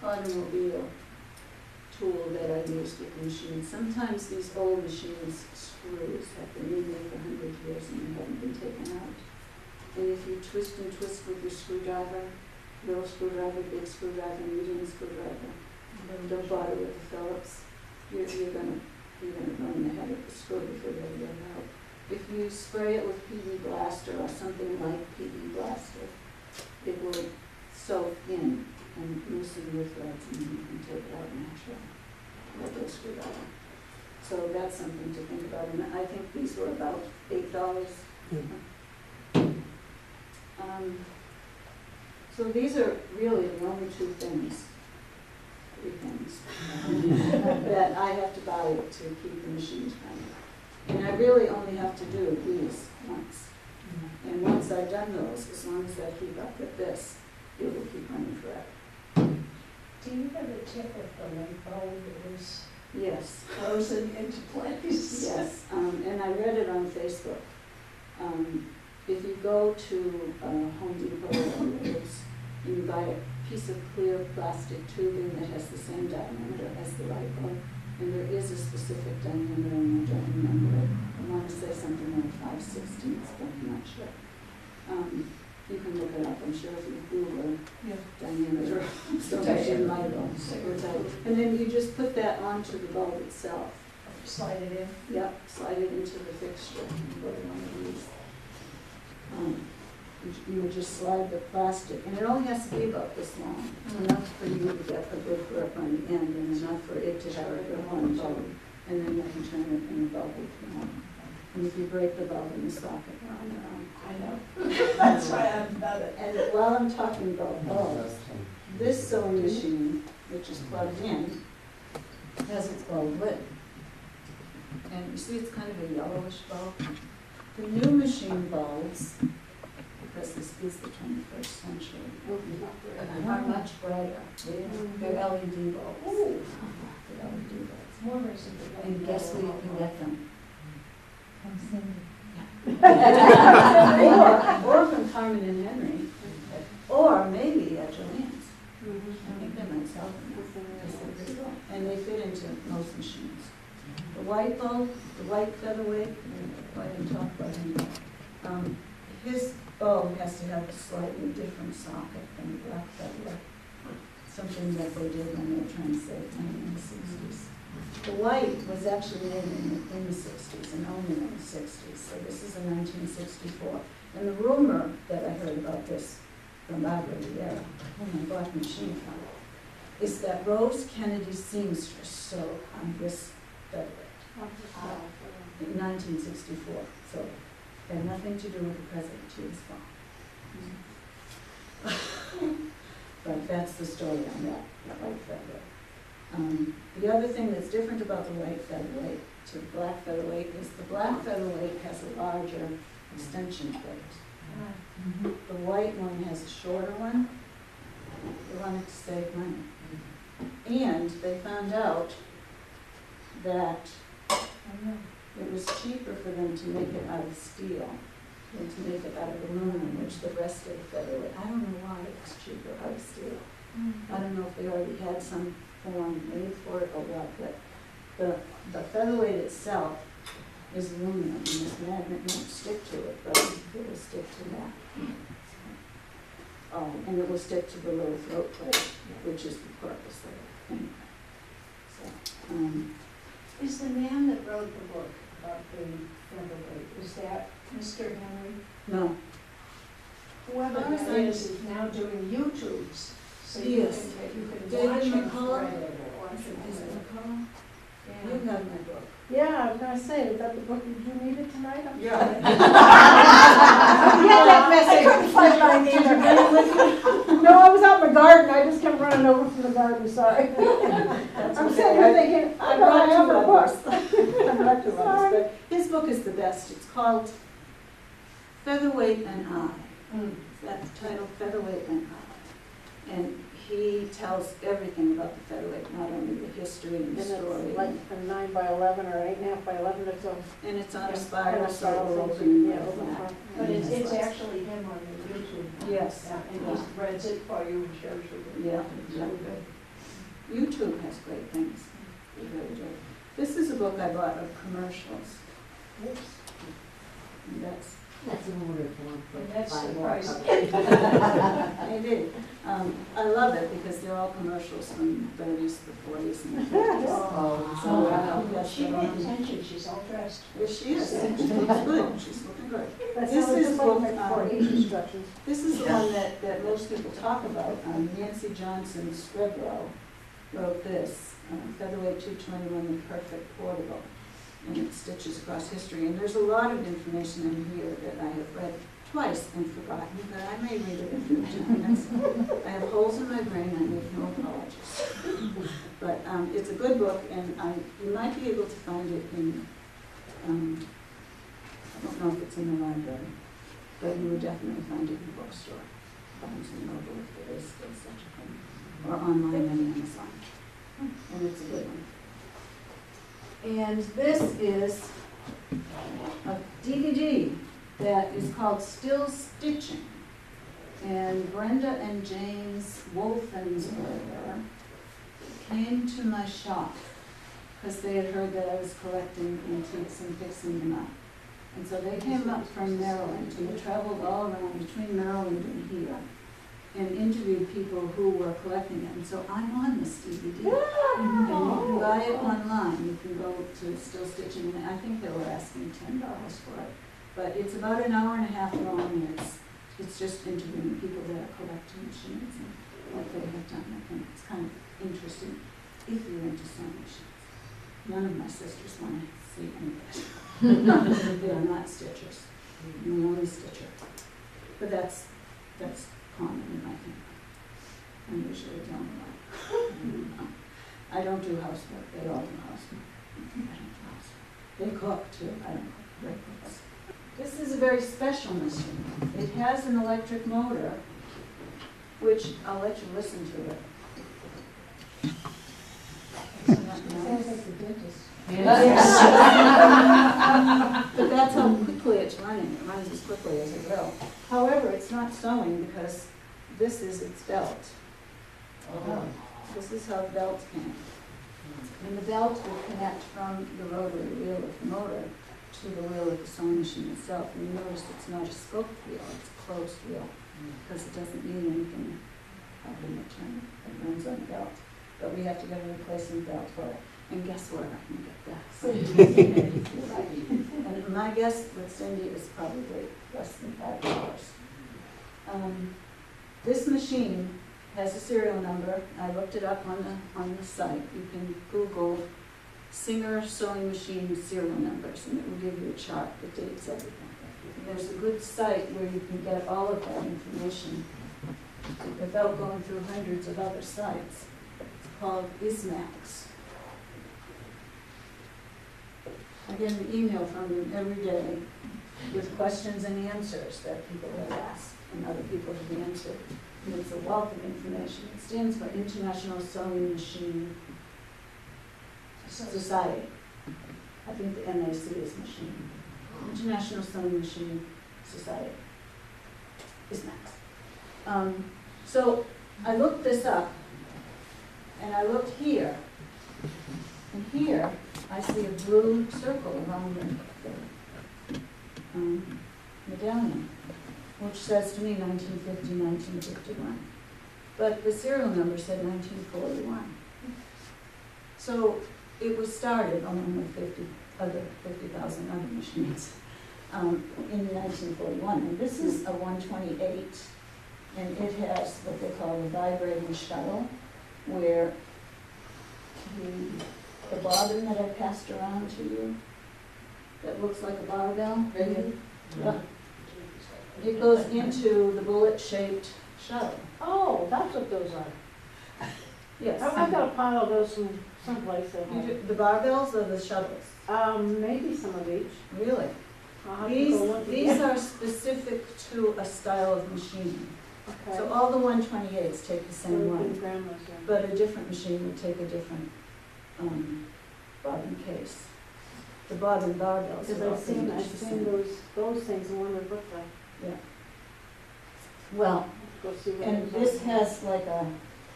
automobile tool that I used with the machine. Sometimes these old machines, screws, have been in there for 100 years and they haven't been taken out. And if you twist and twist with your screwdriver, little screwdriver, big screwdriver, medium screwdriver, don't bother with the Phillips, you're gonna run the head of the screw before you ever get it out. If you spray it with PB Blaster or something like PB Blaster, it will soak in and loosen your threads, and you can take it out naturally with a screwdriver. So that's something to think about. And I think these were about $8. So these are really the only three things that I have to buy to keep the machines running. And I really only have to do these once. And once I've done those, as long as I keep up with this, it will keep running forever. Do you have a tip if the light bulb is Yes. frozen into place? Yes, and I read it on Facebook. If you go to Home Depot or Lowe's, and you buy a piece of clear plastic tubing that has the same diameter as the light bulb, and there is a specific diameter, and I don't remember it. I want to say something like 5/16, but I'm not sure. You can look it up, I'm sure if you Google diameter, so much in light bulb. And then you just put that onto the bulb itself. Slide it in? Yep, slide it into the fixture and put it on the leaf. You would just slide the plastic, and it only has to be about this long, enough for you to get a good grip on the end, and enough for it to have a grip on the bulb, and then you can turn it in the bulb if you want. And if you break the bulb in the socket, round and round. I know. That's why I've done it. And while I'm talking about bulbs, this sewing machine, which is plugged in, has its bulb lit. And you see it's kind of a yellowish bulb. The new machine bulbs, because this is the 21st century, are much brighter. They're LED bulbs. They're LED bulbs. More recent. And guess where you can get them? or from Carmen and Henry, or maybe at Joanne's. I think they might sell them because they're pretty well. And they fit into most machines. The white bulb, the white featherweight, I didn't talk about him. His bulb has to have a slightly different socket than the black featherweight. Something that they did when they were trying to save money in the 60s. The white was actually made in the 60s and only in the 60s, so this is a 1964. And the rumor that I heard about this from Barbara Riera, whom I bought the machine from, is that Rose Kennedy's seamstress sewed on this featherweight in 1964. So it had nothing to do with the present. She was fine. But that's the story on that white featherweight. The other thing that's different about the white featherweight to the black featherweight is the black featherweight has a larger extension plate. The white one has a shorter one. They wanted to save money. And they found out that it was cheaper for them to make it out of steel than to make it out of aluminum, which the rest of the featherweight, I don't know why it was cheaper out of steel. I don't know if they already had some form made for it or what, but the featherweight itself is aluminum, and this magnet won't stick to it, but it will stick to that. And it will stick to the little throat plate, which is the purpose of it. Anyway. So, Is the man that wrote the book about the featherweight, is that Mr. Henry? no, Whoever How is that that? is now doing YouTubes. So Yes. you can David watch him McCullough? thread it or watch him is it do it. McCall? Yeah. You have my book. Yeah, I was gonna say, is that the book, did you read it tonight? Yeah. Get that message. I couldn't find mine either. No, I was out in the garden, I just came running over from the garden, sorry. I'm sitting here thinking, I brought have two a others. book. I brought two others, Sorry. but his book is the best. It's called Featherweight and I. That's the title, Featherweight and I. And he tells everything about the featherweight, not only the history and the And story. it's like a 9 by 11 or 8.5 by 11, it's a. And it's on Yeah, a spiral, on a so spiral it'll thing, open and yeah, like open that. front. And But it it's has lots- actually him on the YouTube. Yes. Yeah, and he reads it for you and shows you. Yeah, exactly. YouTube has great things. They really do. This is a book I bought of commercials. Oops. And that's, That's an order form for And that's buy more surprising. copies. I did. I love it because they're all commercials from the 30s, the 40s, and the 50s. Oh, So, yes, She they're paid all- attention, she's all dressed. Yes, she is. She looks good. She's looking good. That This sounds is just book, like my 4-H instructions. This is the one that most people talk about. Nancy Johnson Scribrow wrote this, Featherweight 221, The Perfect Portable. And it stitches across history. And there's a lot of information in here that I have read twice and forgotten, but I may read it a few times. I have holes in my brain, I make no apologies. But it's a good book, and you might be able to find it in, I don't know if it's in the library, but you would definitely find it in the bookstore. Barnes and Noble, if there is still such a thing. or online on Amazon. And it's a good one. And this is a DVD that is called Still Stitching. And Brenda and James Wolfensberger came to my shop because they had heard that I was collecting antiques and fixing them up. And so they came up from Maryland, and they traveled all around between Maryland and here and interviewed people who were collecting it. And so I'm on this DVD. And you can buy it online. You can go to Still Stitching, and I think they were asking $10 for it. But it's about an hour and a half long, and it's just interviewing people that are collecting machines and what they have done. I think it's kind of interesting if you're into sewing machines. None of my sisters want to see any of it. They are not stitchers. I'm the only stitcher. But that's common in my family. I'm usually the only one. I don't do housework. They all do housework. I don't do housework. They cook too. I don't cook. They cook. This is a very special machine. It has an electric motor, which I'll let you listen to it. Isn't that nice? Sounds like the dentist. But that's how quickly it's running. It runs as quickly as it will. However, it's not sewing because this is its belt. This is how the belt came. And the belt will connect from the rotary wheel of the motor to the wheel of the sewing machine itself. And you notice it's not a scoped wheel, it's a closed wheel because it doesn't need anything helping it turn. It runs on the belt. But we have to get a replacement belt for it. And guess where I can get that? And my guess with Cindy is probably less than $5. This machine has a serial number. I looked it up on the site. You can Google Singer sewing machine serial numbers, and it will give you a chart that dates everything. And there's a good site where you can get all of that information without going through hundreds of other sites. It's called ISMAX. I get an email from them every day with questions and answers that people have asked and other people have answered. And it's a wealth of information. It stands for International Sewing Machine Society. I think the MAC is machine. International Sewing Machine Society. ISMAX. So I looked this up, and I looked here, and here I see a blue circle around the medallion, which says to me 1950, 1951. But the serial number said 1941. So it was started along with 50,000 other machines in 1941. And this is a 128, and it has what they call a vibrating shuttle, where the bobbin that I passed around to you, that looks like a barbell, it goes into the bullet-shaped shuttle. Oh, that's what those are. Yes. I've got a pile of those from someplace at You home. do, the barbells or the shuttles? Maybe some of each. Really? I'll have to go look These again. are specific to a style of machining. Okay. So all the 128s take the same Really one, good grandmas, yeah. but a different machine would take a different bobbin case. The bobbin barbells Because are all I've pretty seen much the same. those things and wonder what the, Yeah. Well, go see what and those this are. has like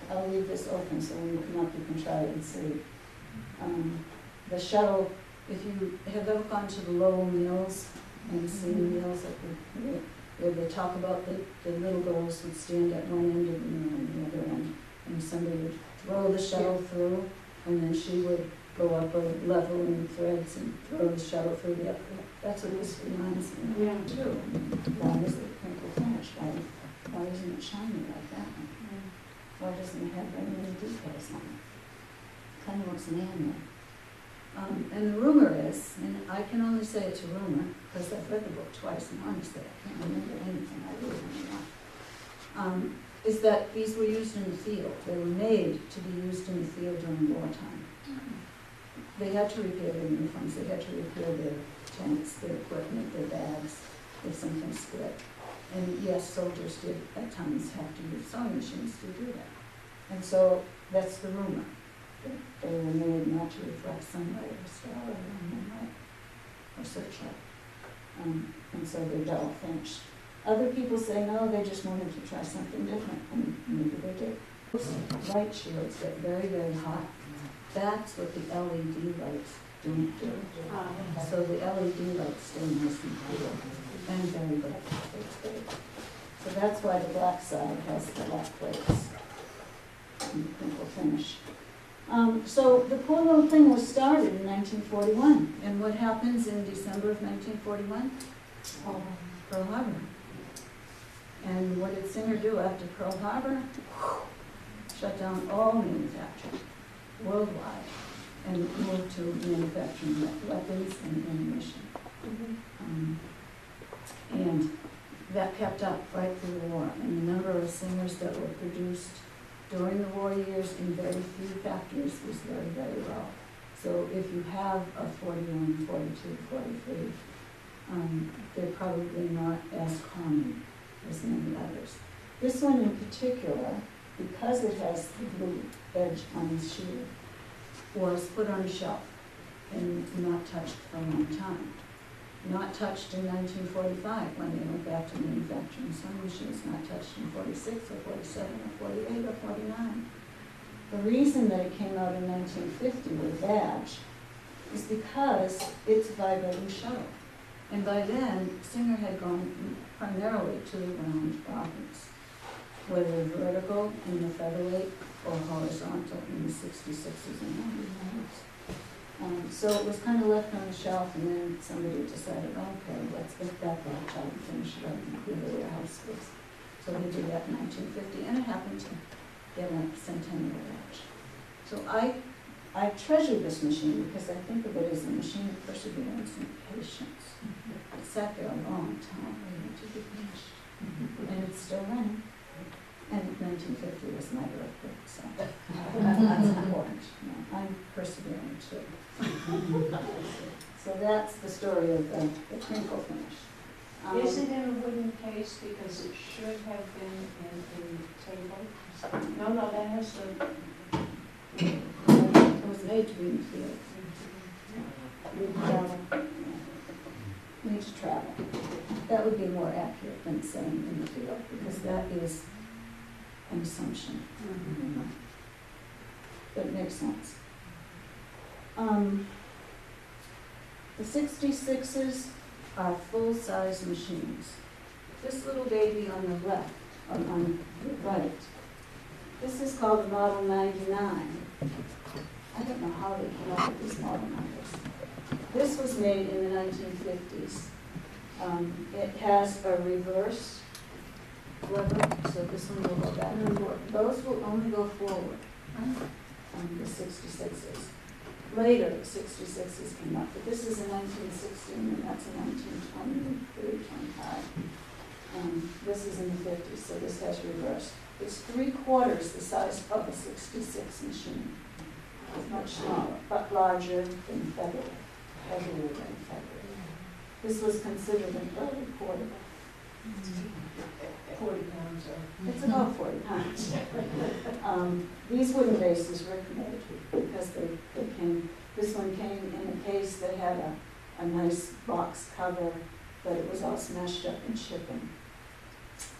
I'll leave this open so when you come up you can try it and see. The shuttle, if you have ever gone to the Lowell meals and seen meals where they talk about the little girls would stand at one end of the meal and the other end, and somebody would throw the shuttle through, and then she would go up a level in threads and throw the shuttle through the upper. That's what this reminds me Yeah. of too. Why is it crinkle finish? Why isn't it shiny like that one? Why doesn't it have very many details on it? Kind of looks manual. And the rumor is, and I can only say it's a rumor because I've read the book twice and honestly I can't remember anything I really want, is that these were used in the field. They were made to be used in the field during wartime. They had to repair their uniforms, they had to repair their tents, their equipment, their bags, if something split. And yes, soldiers did at times have to use sewing machines to do that. And so that's the rumor. That they were made not to reflect sunlight or starlight or moonlight or searchlight. And so they're dull finished. Other people say, no, they just wanted to try something different, and maybe they did. Light shields get very, very hot. That's what the LED lights don't do. So the LED lights stay nice and cool and very bright. So that's why the black side has the black plates and the crinkle finish. So the poor little thing was started in 1941. And what happens in December of 1941? Pearl Harbor. And what did Singer do after Pearl Harbor? Shut down all manufacturing worldwide and moved to manufacturing weapons and ammunition. And that kept up right through the war. And the number of Singers that were produced during the war years in very few factories was very, very low. So if you have a 41, 42, 43, they're probably not as common as many others. This one in particular, because it has the blue edge on the shield, was put on a shelf and not touched for a long time. Not touched in 1945 when they went back to manufacturing sewing machines, not touched in 46 or 47 or 48 or 49. The reason that it came out in 1950 with badge is because it's a vibrating shuttle. And by then, Singer had gone primarily to the round robins, whether vertical in the featherweight or horizontal in the 66s and 99s. So it was kind of left on the shelf, and then somebody decided, okay, let's get that batch out and finish it up and clear the warehouse space. So they did that in 1950, and it happened to get a centennial batch. So I treasure this machine because I think of it as a machine of perseverance and patience. It sat there a long time waiting to be finished, and it's still running. And 1950 was my birthday, so that's important. You know, I'm persevering too. So that's the story of the crinkle finish. Is it in a wooden case because it should have been in table? No, that has the. It was made to be in the field. Need to travel. Need to travel. That would be more accurate than saying in the field, because that is an assumption. But it makes sense. The 66s are full-size machines. This little baby on the left, on the right, this is called the Model 99. I don't know how they came up with these model numbers. This was made in the 1950s. It has a reverse lever, so this one will go back and forth. Those will only go forward, the 66s. Later, the 66s came up, but this is a 1916 and that's a 1923, 25. This is in the 50s, so this has reversed. It's 3/4 the size of a 66 machine. It's much smaller, but larger than featherweight, heavier than featherweight. This was considered an early portable. 40 pounds or. It's about 40 pounds. These wooden bases Rick made because they came, this one came in a case that had a nice box cover, but it was all smashed up in shipping.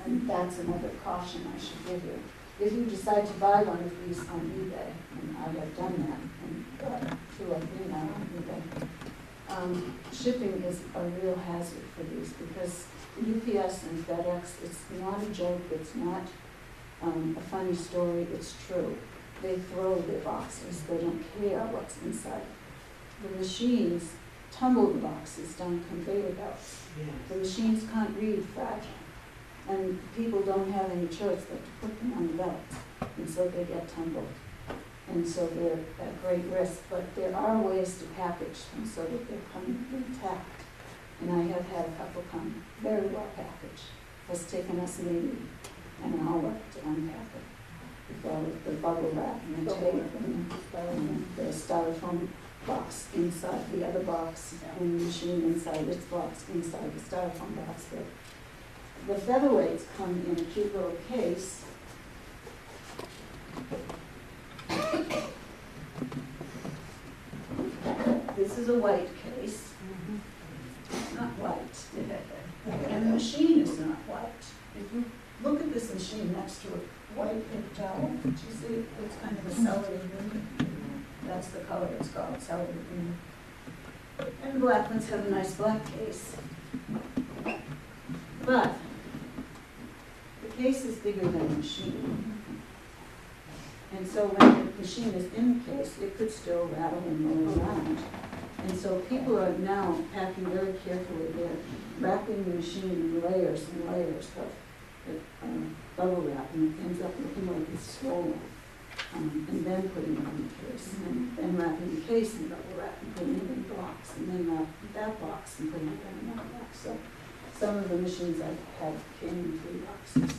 And that's another caution I should give you. If you decide to buy one of these on eBay, and I have done that, and got 2 or 3 now on eBay, shipping is a real hazard for these because UPS and FedEx, it's not a joke, it's not a funny story, it's true. They throw their boxes, they don't care what's inside. The machines tumble the boxes down conveyor belts. The machines can't read fragile, and people don't have any choice but to put them on the belt, and so they get tumbled. And so they're at great risk, but there are ways to package them so that they come intact. And I have had a couple come very well packaged. It's taken us maybe an hour to unpack it. With the bubble wrap and the tape and the styrofoam box inside the other box and the machine inside its box inside the styrofoam box. The featherweights come in a cute little case This is a white case. It's not white. And the machine is not white. If you look at this machine next to a white paper towel, do you see it's kind of a celery green? That's the color it's called, celery green. And black ones have a nice black case. But the case is bigger than the machine. And so when the machine is in the case, it could still rattle and roll around. And so people are now packing very carefully. They're wrapping the machine in layers and layers of bubble wrap, and it ends up looking like it's swollen. And then putting it in the case, and then wrapping the case in bubble wrap and putting it in a box, and then wrapping that box and putting it in another box. So some of the machines I've had came in 3 boxes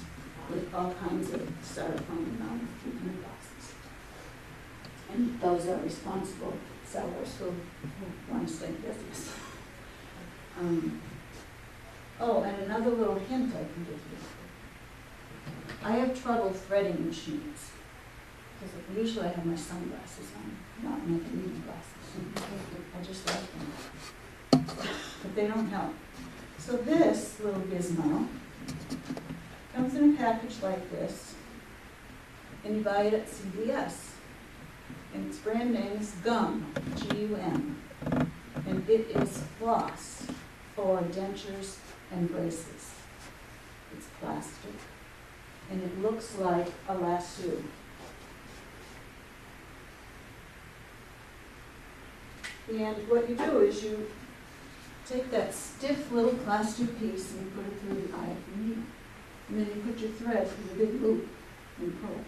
with all kinds of styrofoam around 300 boxes. And those are responsible sellers who want to stay in business. Oh, and another little hint I can give you. I have trouble threading machines. Because usually I have my sunglasses on, not my reading glasses. I just like them. But they don't help. So this little gizmo comes in a package like this, and you buy it at CVS. And its brand name is GUM, G-U-M. And it is floss for dentures and braces. It's plastic. And it looks like a lasso. And what you do is you take that stiff little plastic piece and you put it through the eye of the needle. And then you put your thread through the big loop and pull.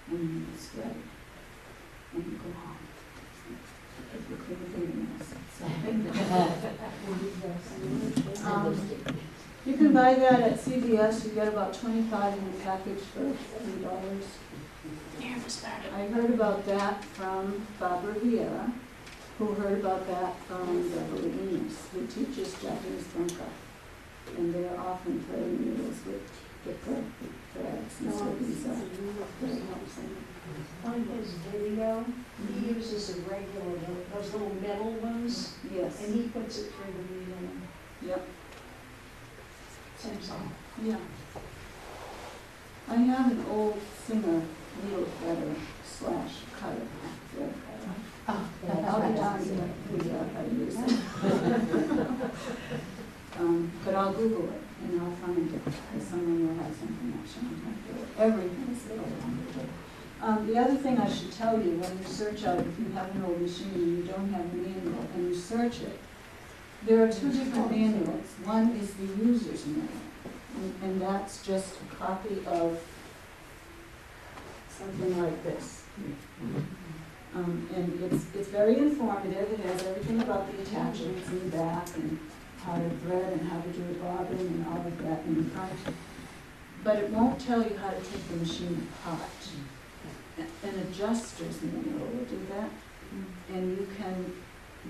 And you thread it. And you go home. If you clean your fingernails. You can buy that at CVS. You get about 25 in a package for $30. I heard about that from Barbara Vieira, who heard about that from Beverly Enos, who teaches Japanese bunka. And they are often threading needles with thicker threads and so these are very helpful. On his video, he uses a regular, those little metal ones, Yes. and he puts it through the needle. Yep. Same song. Yeah. I have an old Singer needle threader / cutter, thread cutter. I'll be down to figure out how to use it. But I'll Google it and I'll find it, because someone will have something else showing how to do it. Everything is available on Google. The other thing I should tell you, when you search out, if you have an old machine and you don't have a manual and you search it, there are 2 different manuals. One is the user's manual, and that's just a copy of something like this. And it's very informative. It has everything about the attachments in the back and how to thread and how to do a bobbin and all of that in the front. But it won't tell you how to take the machine apart. An adjuster's manual will do that. And you can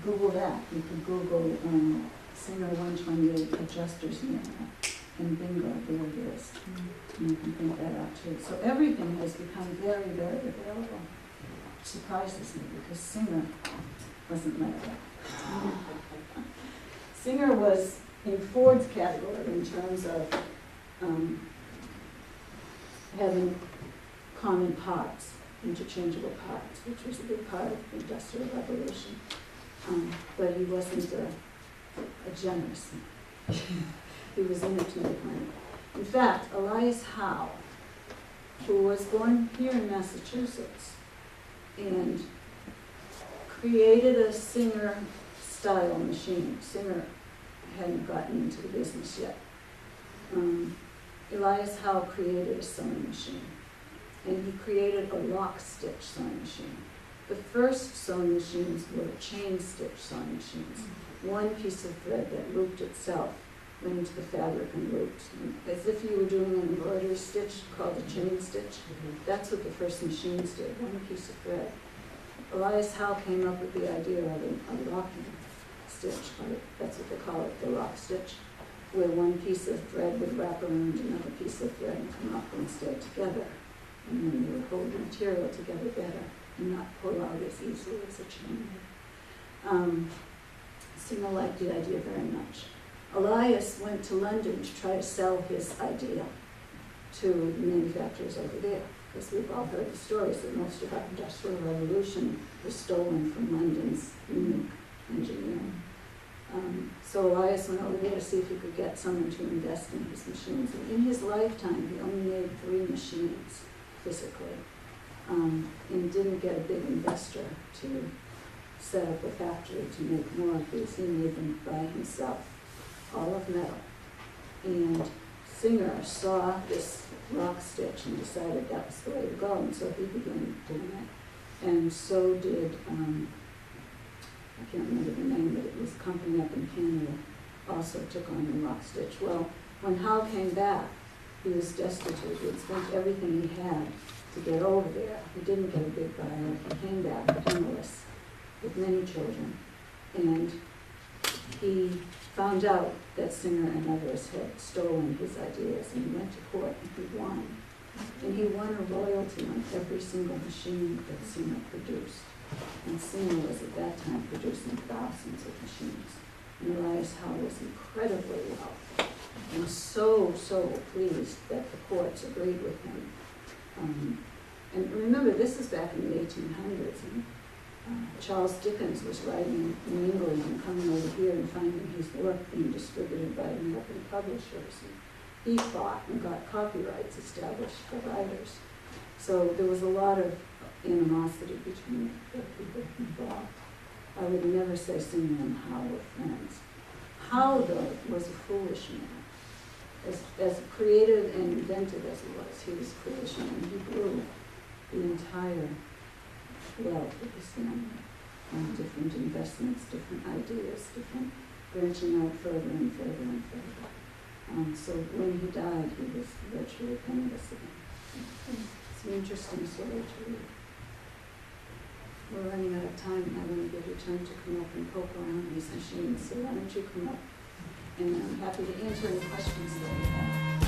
Google that. You could Google Singer 128 adjuster's manual. And bingo, there it is. And you can print that out too. So everything has become very, very available. It surprises me because Singer wasn't like that. Singer was in Ford's category in terms of having common parts, interchangeable parts, which was a big part of the Industrial Revolution. But he wasn't a generous man. He was in it to make money. In fact, Elias Howe, who was born here in Massachusetts and created a Singer-style machine. Singer hadn't gotten into the business yet. Elias Howe created a sewing machine, and he created a lock-stitch sewing machine. The first sewing machines were chain-stitch sewing machines. One piece of thread that looped itself went into the fabric and looped, as if you were doing an embroidery stitch called a chain stitch. That's what the first machines did, one piece of thread. Elias Howe came up with the idea of a locking stitch, or that's what they call it, the lock stitch, where one piece of thread would wrap around another piece of thread and come up and stay together. and then they would hold the material together better and not pull out as easily as a chain. Singer liked the idea very much. Elias went to London to try to sell his idea to the manufacturers over there, because we've all heard the stories that most of our industrial revolution was stolen from London's unique engineering. So Elias went over there to see if he could get someone to invest in his machines. And in his lifetime, he only made 3 machines physically, and didn't get a big investor to set up a factory to make more of these. He made them by himself, all of metal. And Singer saw this rock stitch and decided that was the way to go, and so he began doing it. And so did, I can't remember the name, but it was a company up in Canada, also took on the rock stitch. Well, when Howe came back, he was destitute. He had spent everything he had to get over there. He didn't get a big buyer. He came back penniless with many children. And he found out that Singer and others had stolen his ideas, and he went to court and he won. And he won a royalty on every single machine that Singer produced. And Singer was at that time producing thousands of machines. And Elias Howe was incredibly wealthy and so pleased that the courts agreed with him. And remember, this is back in the 1800s, and Charles Dickens was writing in England and coming over here and finding his work being distributed by American publishers. And he fought and got copyrights established for writers. So there was a lot of animosity between the people involved. I would never say Singer and Howe were friends. Howe, though, was a foolish man. As creative and inventive as he was a foolish man. He grew the entire wealth of his family on different investments, different ideas, different branching out further and further and further. So when he died, he was virtually penniless again. It's an interesting story to read. We're running out of time, and I want to give you time to come up and poke around these machines. So why don't you come up? And I'm happy to answer any questions that you have.